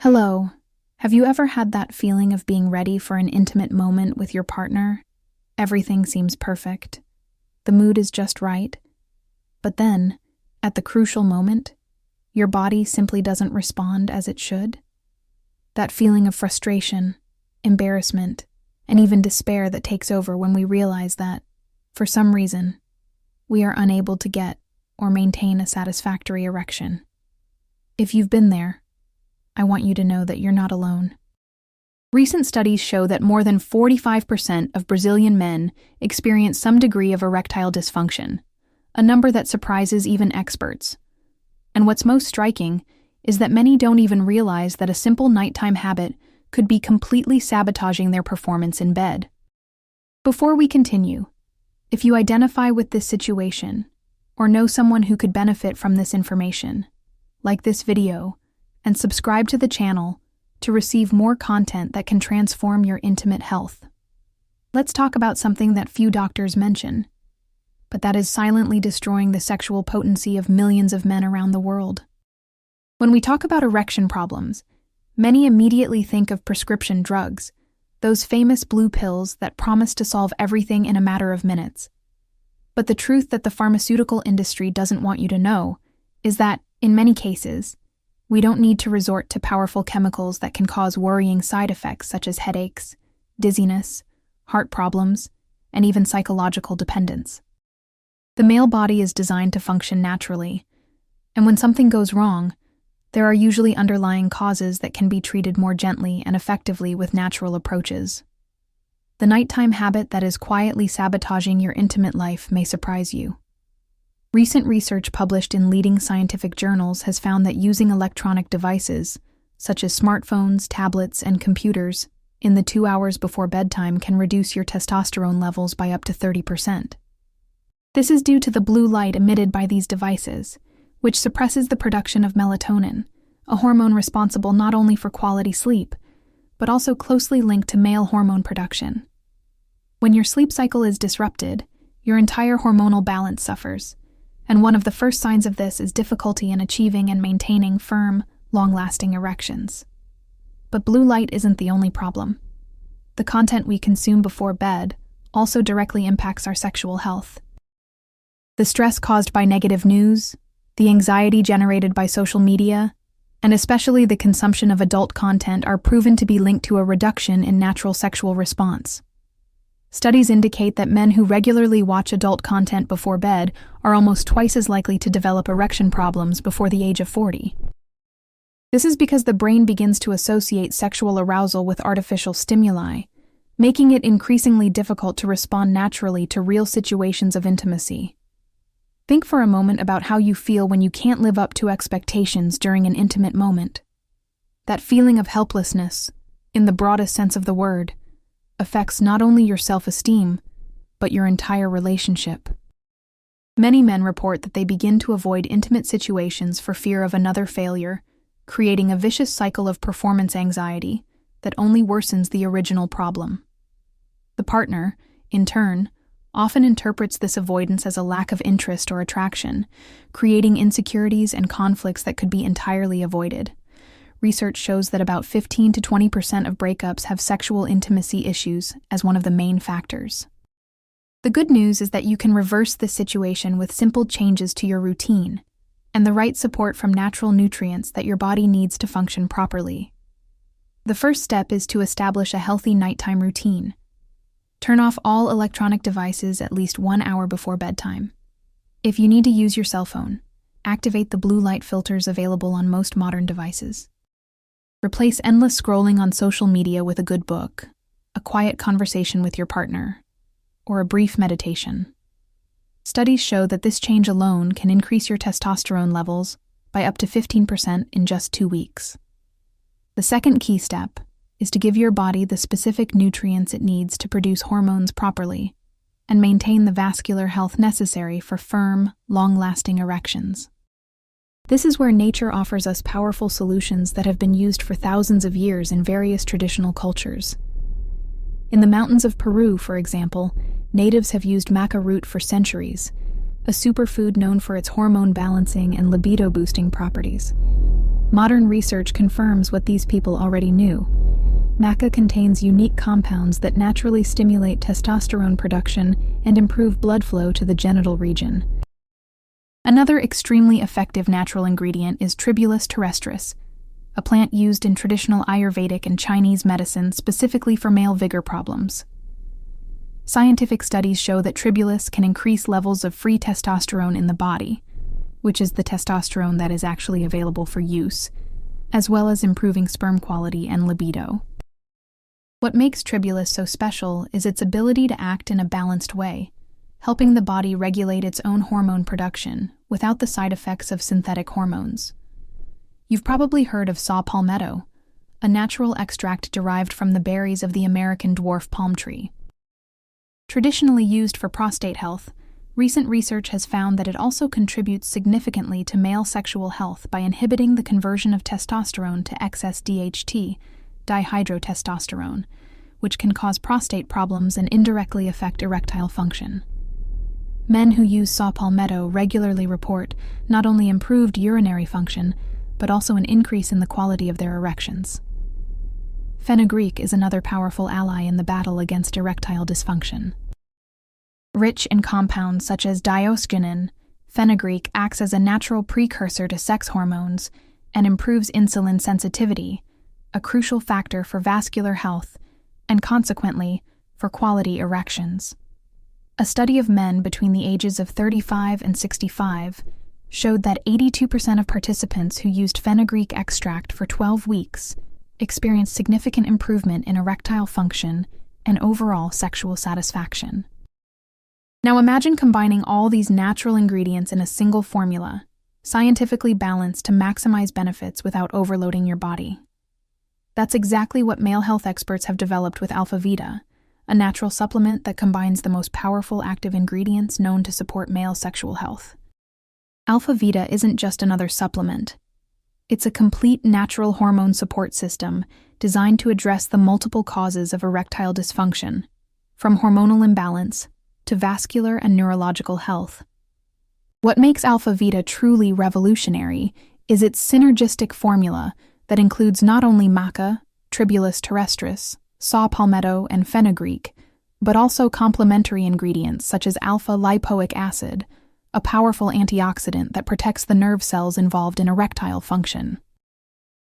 Hello. Have you ever had that feeling of being ready for an intimate moment with your partner? Everything seems perfect. The mood is just right. But then, at the crucial moment, your body simply doesn't respond as it should? That feeling of frustration, embarrassment, and even despair that takes over when we realize that, for some reason, we are unable to get or maintain a satisfactory erection. If you've been there, I want you to know that you're not alone. Recent studies show that more than 45% of Brazilian men experience some degree of erectile dysfunction, a number that surprises even experts. And what's most striking is that many don't even realize that a simple nighttime habit could be completely sabotaging their performance in bed. Before we continue, if you identify with this situation or know someone who could benefit from this information, like this video and subscribe to the channel to receive more content that can transform your intimate health. Let's talk about something that few doctors mention, but that is silently destroying the sexual potency of millions of men around the world. When we talk about erection problems, many immediately think of prescription drugs, those famous blue pills that promise to solve everything in a matter of minutes. But the truth that the pharmaceutical industry doesn't want you to know is that, in many cases, we don't need to resort to powerful chemicals that can cause worrying side effects such as headaches, dizziness, heart problems, and even psychological dependence. The male body is designed to function naturally, and when something goes wrong, there are usually underlying causes that can be treated more gently and effectively with natural approaches. The nighttime habit that is quietly sabotaging your intimate life may surprise you. Recent research published in leading scientific journals has found that using electronic devices, such as smartphones, tablets, and computers, in the 2 hours before bedtime can reduce your testosterone levels by up to 30%. This is due to the blue light emitted by these devices, which suppresses the production of melatonin, a hormone responsible not only for quality sleep, but also closely linked to male hormone production. When your sleep cycle is disrupted, your entire hormonal balance suffers. And one of the first signs of this is difficulty in achieving and maintaining firm, long-lasting erections. But blue light isn't the only problem. The content we consume before bed also directly impacts our sexual health. The stress caused by negative news, the anxiety generated by social media, and especially the consumption of adult content are proven to be linked to a reduction in natural sexual response. Studies indicate that men who regularly watch adult content before bed are almost twice as likely to develop erection problems before the age of 40. This is because the brain begins to associate sexual arousal with artificial stimuli, making it increasingly difficult to respond naturally to real situations of intimacy. Think for a moment about how you feel when you can't live up to expectations during an intimate moment. That feeling of helplessness, in the broadest sense of the word, affects not only your self-esteem, but your entire relationship. Many men report that they begin to avoid intimate situations for fear of another failure, creating a vicious cycle of performance anxiety that only worsens the original problem. The partner, in turn, often interprets this avoidance as a lack of interest or attraction, creating insecurities and conflicts that could be entirely avoided. Research shows that about 15 to 20% of breakups have sexual intimacy issues as one of the main factors. The good news is that you can reverse this situation with simple changes to your routine and the right support from natural nutrients that your body needs to function properly. The first step is to establish a healthy nighttime routine. Turn off all electronic devices at least 1 hour before bedtime. If you need to use your cell phone, activate the blue light filters available on most modern devices. Replace endless scrolling on social media with a good book, a quiet conversation with your partner, or a brief meditation. Studies show that this change alone can increase your testosterone levels by up to 15% in just 2 weeks. The second key step is to give your body the specific nutrients it needs to produce hormones properly and maintain the vascular health necessary for firm, long-lasting erections. This is where nature offers us powerful solutions that have been used for thousands of years in various traditional cultures. In the mountains of Peru, for example, natives have used maca root for centuries, a superfood known for its hormone balancing and libido-boosting properties. Modern research confirms what these people already knew. Maca contains unique compounds that naturally stimulate testosterone production and improve blood flow to the genital region. Another extremely effective natural ingredient is Tribulus terrestris, a plant used in traditional Ayurvedic and Chinese medicine specifically for male vigor problems. Scientific studies show that Tribulus can increase levels of free testosterone in the body, which is the testosterone that is actually available for use, as well as improving sperm quality and libido. What makes Tribulus so special is its ability to act in a balanced way, helping the body regulate its own hormone production without the side effects of synthetic hormones. You've probably heard of saw palmetto, a natural extract derived from the berries of the American dwarf palm tree. Traditionally used for prostate health, recent research has found that it also contributes significantly to male sexual health by inhibiting the conversion of testosterone to excess DHT, dihydrotestosterone, which can cause prostate problems and indirectly affect erectile function. Men who use saw palmetto regularly report not only improved urinary function, but also an increase in the quality of their erections. Fenugreek is another powerful ally in the battle against erectile dysfunction. Rich in compounds such as diosgenin, fenugreek acts as a natural precursor to sex hormones and improves insulin sensitivity, a crucial factor for vascular health and, consequently, for quality erections. A study of men between the ages of 35 and 65 showed that 82% of participants who used fenugreek extract for 12 weeks experienced significant improvement in erectile function and overall sexual satisfaction. Now imagine combining all these natural ingredients in a single formula, scientifically balanced to maximize benefits without overloading your body. That's exactly what male health experts have developed with Alpha Vita, a natural supplement that combines the most powerful active ingredients known to support male sexual health. Alpha Vita isn't just another supplement. It's a complete natural hormone support system designed to address the multiple causes of erectile dysfunction, from hormonal imbalance to vascular and neurological health. What makes Alpha Vita truly revolutionary is its synergistic formula that includes not only maca, Tribulus terrestris, saw palmetto, and fenugreek, but also complementary ingredients such as alpha lipoic acid, a powerful antioxidant that protects the nerve cells involved in erectile function.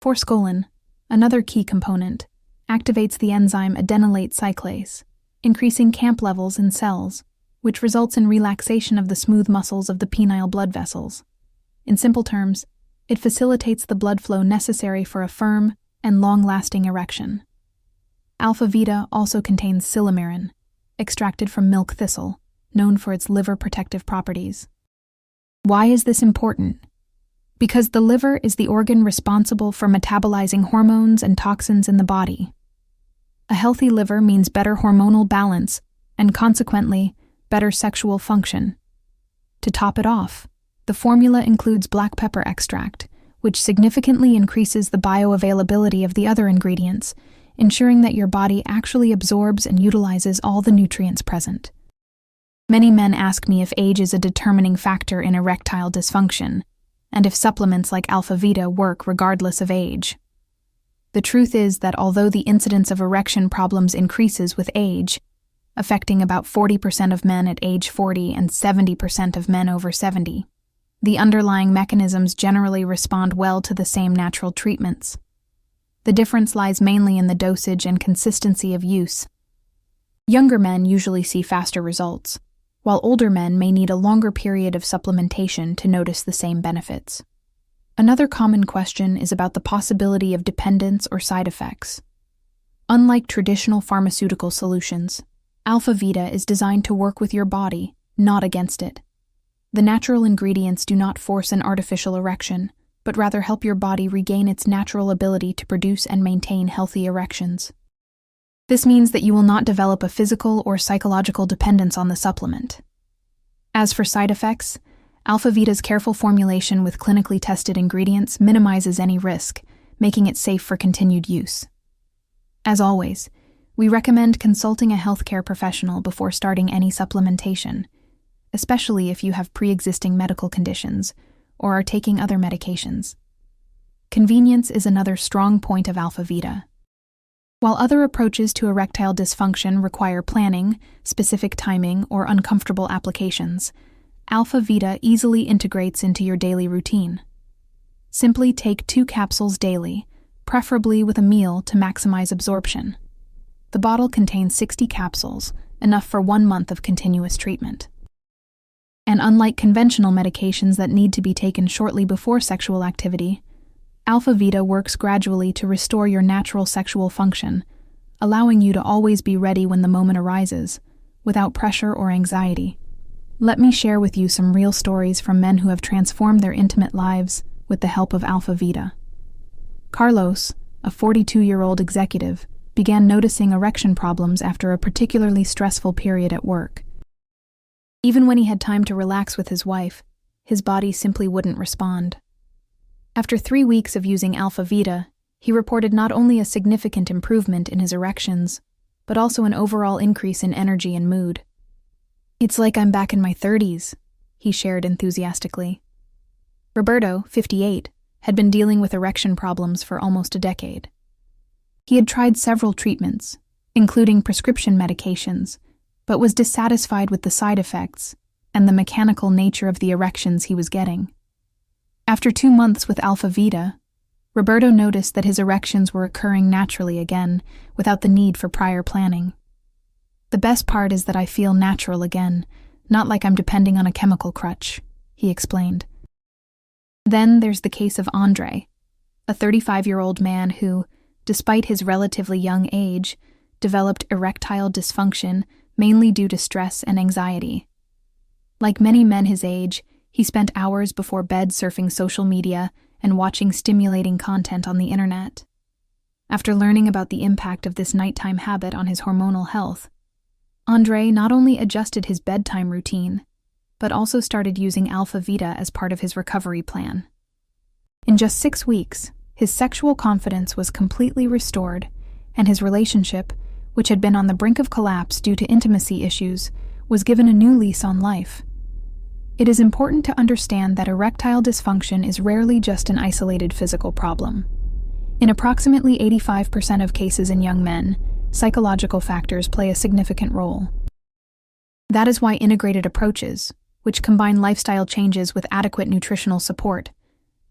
Forskolin, another key component, activates the enzyme adenylate cyclase, increasing CAMP levels in cells, which results in relaxation of the smooth muscles of the penile blood vessels. In simple terms, it facilitates the blood flow necessary for a firm and long-lasting erection. Alpha Vita also contains silymarin, extracted from milk thistle, known for its liver protective properties. Why is this important? Because the liver is the organ responsible for metabolizing hormones and toxins in the body. A healthy liver means better hormonal balance and, consequently, better sexual function. To top it off, the formula includes black pepper extract, which significantly increases the bioavailability of the other ingredients, ensuring that your body actually absorbs and utilizes all the nutrients present. Many men ask me if age is a determining factor in erectile dysfunction, and if supplements like Alpha Vita work regardless of age. The truth is that although the incidence of erection problems increases with age, affecting about 40% of men at age 40 and 70% of men over 70, the underlying mechanisms generally respond well to the same natural treatments. The difference lies mainly in the dosage and consistency of use. Younger men usually see faster results, while older men may need a longer period of supplementation to notice the same benefits. Another common question is about the possibility of dependence or side effects. Unlike traditional pharmaceutical solutions, Alpha Vita is designed to work with your body, not against it. The natural ingredients do not force an artificial erection, but rather help your body regain its natural ability to produce and maintain healthy erections. This means that you will not develop a physical or psychological dependence on the supplement. As for side effects, Alpha Vita's careful formulation with clinically tested ingredients minimizes any risk, making it safe for continued use. As always, we recommend consulting a healthcare professional before starting any supplementation, especially if you have pre-existing medical conditions or are taking other medications. Convenience is another strong point of Alpha Vita. While other approaches to erectile dysfunction require planning, specific timing, or uncomfortable applications, Alpha Vita easily integrates into your daily routine. Simply take 2 capsules daily, preferably with a meal to maximize absorption. The bottle contains 60 capsules, enough for 1 month of continuous treatment. And unlike conventional medications that need to be taken shortly before sexual activity, Alpha Vita works gradually to restore your natural sexual function, allowing you to always be ready when the moment arises, without pressure or anxiety. Let me share with you some real stories from men who have transformed their intimate lives with the help of Alpha Vita. Carlos, a 42-year-old executive, began noticing erection problems after a particularly stressful period at work. Even when he had time to relax with his wife, his body simply wouldn't respond. After 3 weeks of using Alpha Vita, he reported not only a significant improvement in his erections, but also an overall increase in energy and mood. "It's like I'm back in my 30s, he shared enthusiastically. Roberto, 58, had been dealing with erection problems for almost a decade. He had tried several treatments, including prescription medications, but was dissatisfied with the side effects and the mechanical nature of the erections he was getting. After 2 months with Alpha Vita, Roberto noticed that his erections were occurring naturally again, without the need for prior planning. "The best part is that I feel natural again, not like I'm depending on a chemical crutch," he explained. Then there's the case of Andre, a 35-year-old man who, despite his relatively young age, developed erectile dysfunction mainly due to stress and anxiety. Like many men his age, he spent hours before bed surfing social media and watching stimulating content on the internet. After learning about the impact of this nighttime habit on his hormonal health, Andre not only adjusted his bedtime routine, but also started using Alpha Vita as part of his recovery plan. In just 6 weeks, his sexual confidence was completely restored, and his relationship, which had been on the brink of collapse due to intimacy issues, was given a new lease on life. It is important to understand that erectile dysfunction is rarely just an isolated physical problem. In approximately 85% of cases in young men, psychological factors play a significant role. That is why integrated approaches, which combine lifestyle changes with adequate nutritional support,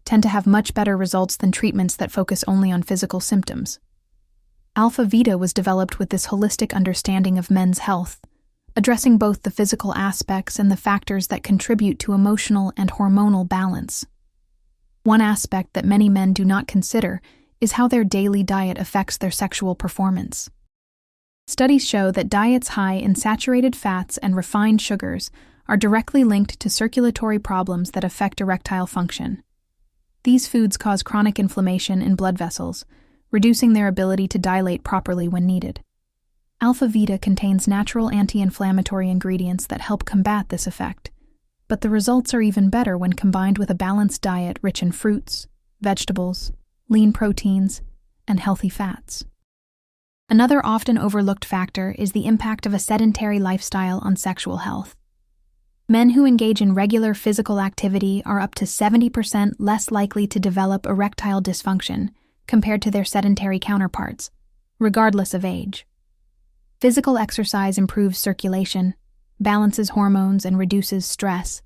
tend to have much better results than treatments that focus only on physical symptoms. Alpha Vita was developed with this holistic understanding of men's health, addressing both the physical aspects and the factors that contribute to emotional and hormonal balance. One aspect that many men do not consider is how their daily diet affects their sexual performance. Studies show that diets high in saturated fats and refined sugars are directly linked to circulatory problems that affect erectile function. These foods cause chronic inflammation in blood vessels, reducing their ability to dilate properly when needed. Alpha Vita contains natural anti-inflammatory ingredients that help combat this effect, but the results are even better when combined with a balanced diet rich in fruits, vegetables, lean proteins, and healthy fats. Another often overlooked factor is the impact of a sedentary lifestyle on sexual health. Men who engage in regular physical activity are up to 70% less likely to develop erectile dysfunction compared to their sedentary counterparts, regardless of age. Physical exercise improves circulation, balances hormones, and reduces stress.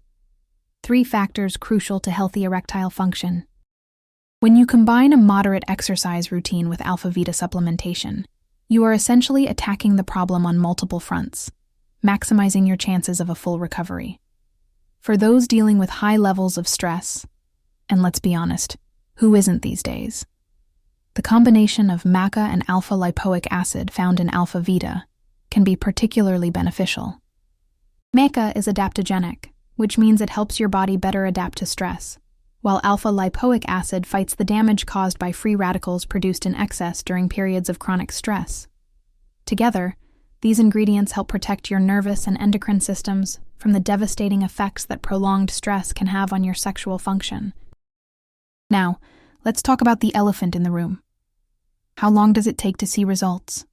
3 factors crucial to healthy erectile function. When you combine a moderate exercise routine with Alpha Vita supplementation, you are essentially attacking the problem on multiple fronts, maximizing your chances of a full recovery. For those dealing with high levels of stress, and let's be honest, who isn't these days? The combination of maca and alpha-lipoic acid found in Alpha Vita can be particularly beneficial. Maca is adaptogenic, which means it helps your body better adapt to stress, while alpha-lipoic acid fights the damage caused by free radicals produced in excess during periods of chronic stress. Together, these ingredients help protect your nervous and endocrine systems from the devastating effects that prolonged stress can have on your sexual function. Now, let's talk about the elephant in the room. How long does it take to see results?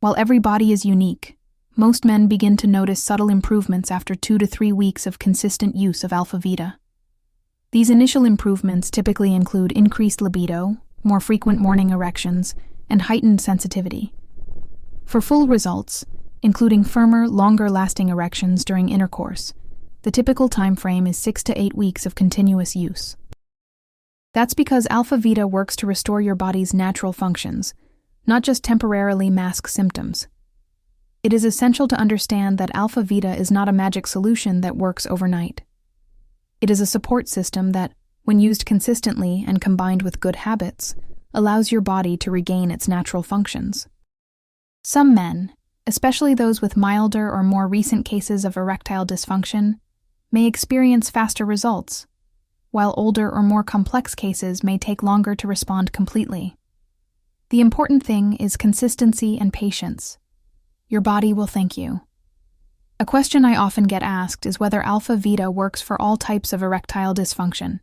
While every body is unique, most men begin to notice subtle improvements after 2 to 3 weeks of consistent use of Alpha Vita. These initial improvements typically include increased libido, more frequent morning erections, and heightened sensitivity. For full results, including firmer, longer-lasting erections during intercourse, the typical time frame is 6 to 8 weeks of continuous use. That's because Alpha Vita works to restore your body's natural functions, not just temporarily mask symptoms. It is essential to understand that Alpha Vita is not a magic solution that works overnight. It is a support system that, when used consistently and combined with good habits, allows your body to regain its natural functions. Some men, especially those with milder or more recent cases of erectile dysfunction, may experience faster results, while older or more complex cases may take longer to respond completely. The important thing is consistency and patience. Your body will thank you. A question I often get asked is whether Alpha Vita works for all types of erectile dysfunction.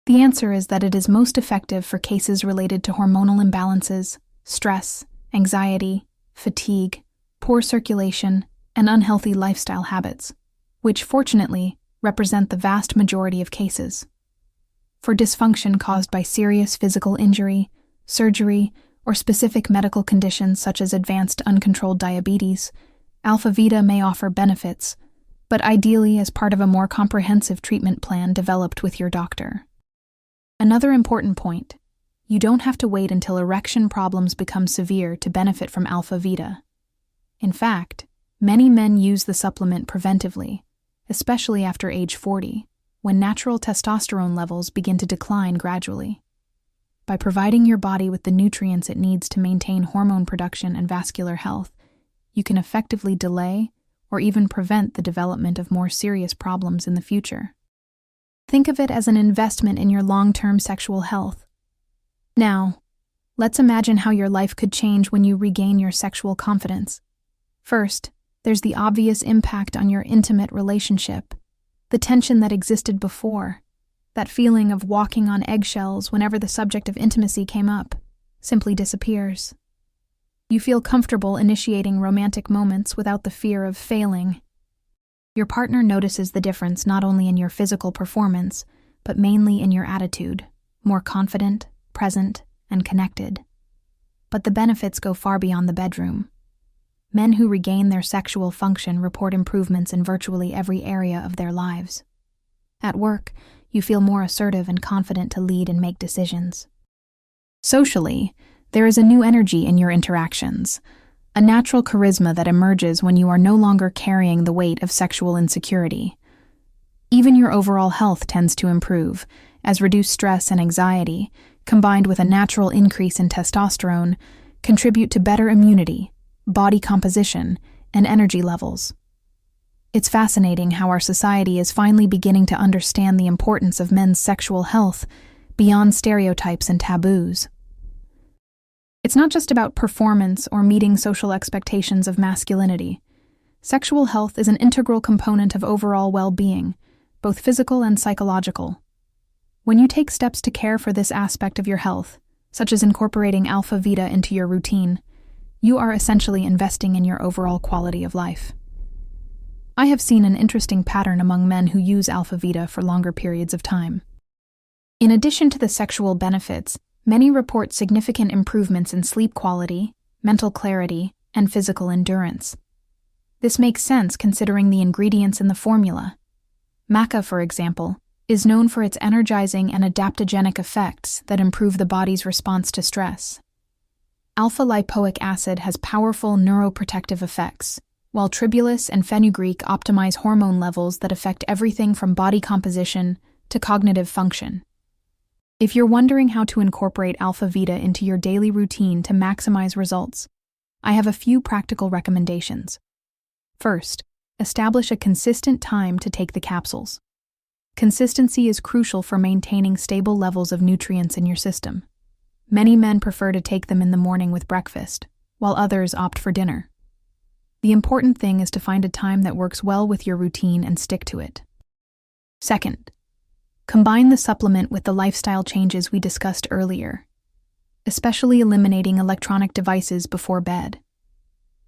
The answer is that it is most effective for cases related to hormonal imbalances, stress, anxiety, fatigue, poor circulation, and unhealthy lifestyle habits, which, fortunately, represent the vast majority of cases. For dysfunction caused by serious physical injury, surgery, or specific medical conditions such as advanced uncontrolled diabetes, Alpha Vita may offer benefits, but ideally as part of a more comprehensive treatment plan developed with your doctor. Another important point: you don't have to wait until erection problems become severe to benefit from Alpha Vita. In fact, many men use the supplement preventively, especially after age 40, when natural testosterone levels begin to decline gradually. By providing your body with the nutrients it needs to maintain hormone production and vascular health, you can effectively delay or even prevent the development of more serious problems in the future. Think of it as an investment in your long-term sexual health. Now, let's imagine how your life could change when you regain your sexual confidence. First, there's the obvious impact on your intimate relationship. The tension that existed before, that feeling of walking on eggshells whenever the subject of intimacy came up, simply disappears. You feel comfortable initiating romantic moments without the fear of failing. Your partner notices the difference not only in your physical performance, but mainly in your attitude, more confident, present, and connected. But the benefits go far beyond the bedroom. Men who regain their sexual function report improvements in virtually every area of their lives. At work, you feel more assertive and confident to lead and make decisions. Socially, there is a new energy in your interactions, a natural charisma that emerges when you are no longer carrying the weight of sexual insecurity. Even your overall health tends to improve, as reduced stress and anxiety, combined with a natural increase in testosterone, contribute to better immunity, body composition, and energy levels. It's fascinating how our society is finally beginning to understand the importance of men's sexual health beyond stereotypes and taboos. It's not just about performance or meeting social expectations of masculinity. Sexual health is an integral component of overall well-being, both physical and psychological. When you take steps to care for this aspect of your health, such as incorporating Alpha Vita into your routine, you are essentially investing in your overall quality of life. I have seen an interesting pattern among men who use Alpha Vita for longer periods of time. In addition to the sexual benefits, many report significant improvements in sleep quality, mental clarity, and physical endurance. This makes sense considering the ingredients in the formula. Maca, for example, is known for its energizing and adaptogenic effects that improve the body's response to stress. Alpha-lipoic acid has powerful neuroprotective effects, while tribulus and fenugreek optimize hormone levels that affect everything from body composition to cognitive function. If you're wondering how to incorporate Alpha Vita into your daily routine to maximize results, I have a few practical recommendations. First, establish a consistent time to take the capsules. Consistency is crucial for maintaining stable levels of nutrients in your system. Many men prefer to take them in the morning with breakfast, while others opt for dinner. The important thing is to find a time that works well with your routine and stick to it. Second, combine the supplement with the lifestyle changes we discussed earlier, especially eliminating electronic devices before bed.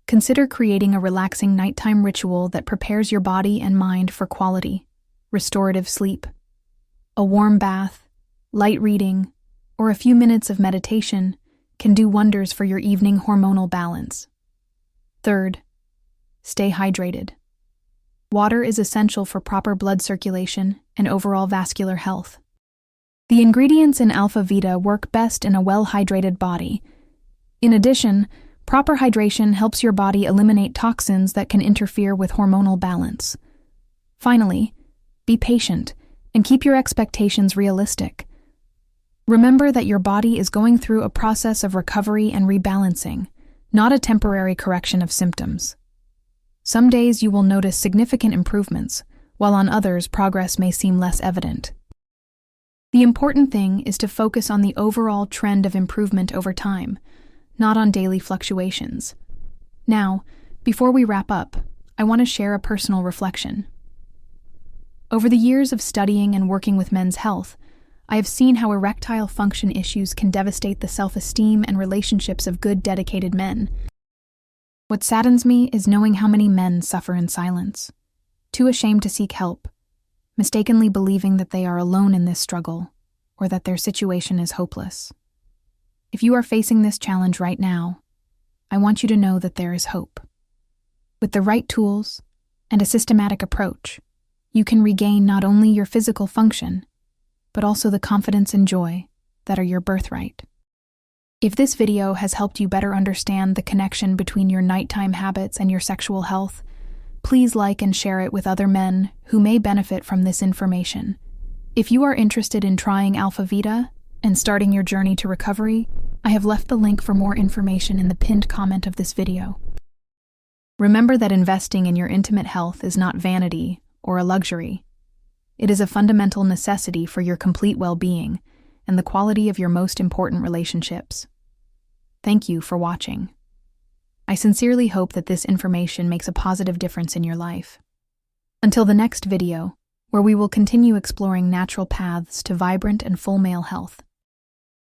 Consider creating a relaxing nighttime ritual that prepares your body and mind for quality, restorative sleep. A warm bath, light reading, or a few minutes of meditation can do wonders for your evening hormonal balance. Third, stay hydrated. Water is essential for proper blood circulation and overall vascular health. The ingredients in Alpha Vita work best in a well-hydrated body. In addition, proper hydration helps your body eliminate toxins that can interfere with hormonal balance. Finally, be patient and keep your expectations realistic. Remember that your body is going through a process of recovery and rebalancing, not a temporary correction of symptoms. Some days you will notice significant improvements, while on others progress may seem less evident. The important thing is to focus on the overall trend of improvement over time, not on daily fluctuations. Now, before we wrap up, I want to share a personal reflection. Over the years of studying and working with men's health, I have seen how erectile function issues can devastate the self-esteem and relationships of good, dedicated men. What saddens me is knowing how many men suffer in silence, too ashamed to seek help, mistakenly believing that they are alone in this struggle or that their situation is hopeless. If you are facing this challenge right now, I want you to know that there is hope. With the right tools and a systematic approach, you can regain not only your physical function, but also the confidence and joy that are your birthright. If this video has helped you better understand the connection between your nighttime habits and your sexual health, please like and share it with other men who may benefit from this information. If you are interested in trying Alpha Vita and starting your journey to recovery, I have left the link for more information in the pinned comment of this video. Remember that investing in your intimate health is not vanity or a luxury. It is a fundamental necessity for your complete well-being and the quality of your most important relationships. Thank you for watching. I sincerely hope that this information makes a positive difference in your life. Until the next video, where we will continue exploring natural paths to vibrant and full male health.